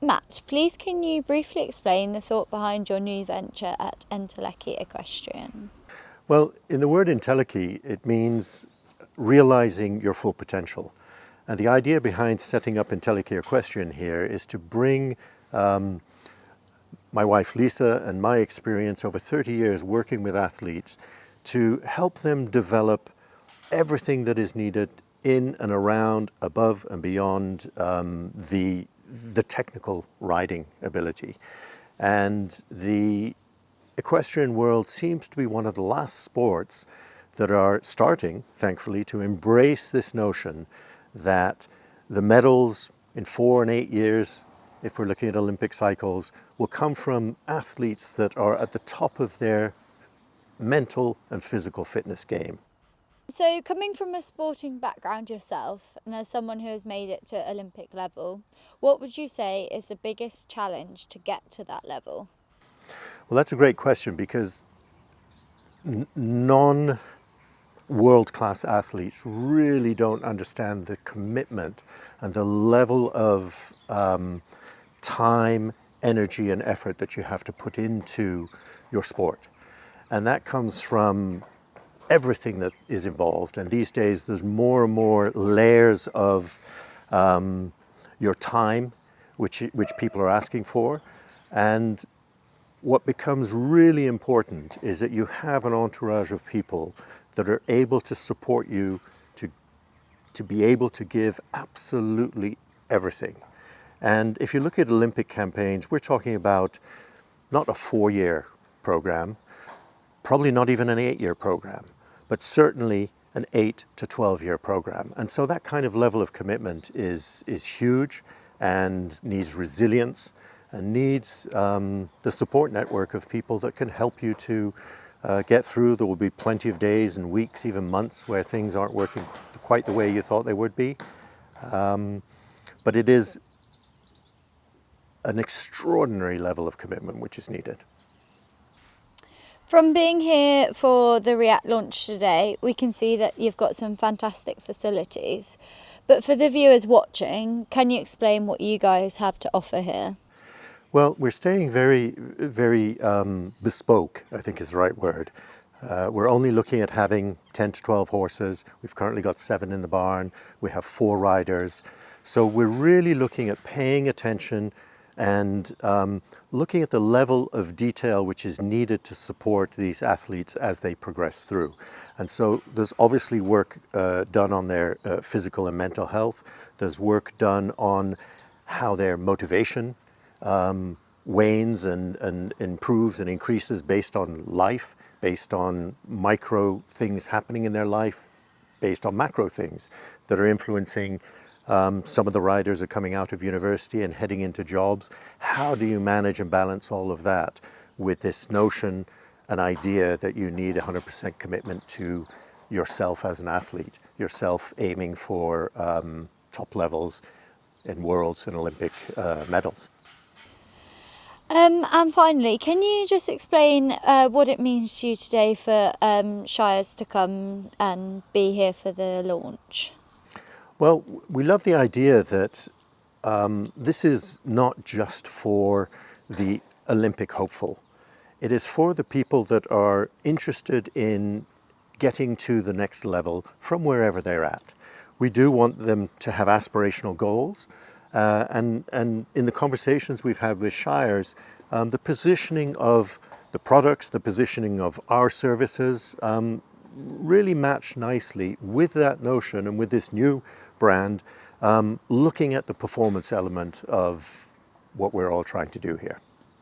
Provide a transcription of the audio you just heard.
Matt, please can you briefly explain the thought behind your new venture at Entelechy Equestrian? Well, in the word Entelechy, it means realizing your full potential. And the idea behind setting up Entelechy Equestrian here is to bring my wife Lisa and my experience over 30 years working with athletes to help them develop everything that is needed in and around, above and beyond the technical riding ability. And the equestrian world seems to be one of the last sports that are starting, thankfully, to embrace this notion that the medals in 4 and 8 years, if we're looking at Olympic cycles, will come from athletes that are at the top of their mental and physical fitness game. So coming from a sporting background yourself and as someone who has made it to Olympic level, what would you say is the biggest challenge to get to that level? Well, that's a great question because non-world-class athletes really don't understand the commitment and the level of time, energy and effort that you have to put into your sport. And that comes from everything that is involved. And these days there's more and more layers of your time, which people are asking for. And what becomes really important is that you have an entourage of people that are able to support you to be able to give absolutely everything. And if you look at Olympic campaigns, we're talking about not a 4-year program, probably not even an 8-year program, but certainly an 8 to 12-year program. And so that kind of level of commitment is huge and needs resilience and needs the support network of people that can help you to get through. There will be plenty of days and weeks, even months, where things aren't working quite the way you thought they would be. But it is an extraordinary level of commitment which is needed. From being here for the React launch today, we can see that you've got some fantastic facilities. But for the viewers watching, can you explain what you guys have to offer here? Well, we're staying very, very bespoke, I think is the right word. We're only looking at having 10 to 12 horses. We've currently got 7 in the barn. We have 4 riders. So we're really looking at paying attention and looking at the level of detail which is needed to support these athletes as they progress through. And so there's obviously work done on their physical and mental health. There's work done on how their motivation wanes and improves and increases based on life, based on micro things happening in their life, based on macro things that are influencing. Some of the riders are coming out of university and heading into jobs. How do you manage and balance all of that with this notion, an idea that you need 100% commitment to yourself as an athlete, yourself aiming for top levels in worlds and Olympic medals? And finally, can you just explain what it means to you today for Shires to come and be here for the launch? Well, we love the idea that this is not just for the Olympic hopeful. It is for the people that are interested in getting to the next level from wherever they're at. We do want them to have aspirational goals. And in the conversations we've had with Shires, the positioning of the products, the positioning of our services really match nicely with that notion and with this new brand, looking at the performance element of what we're all trying to do here.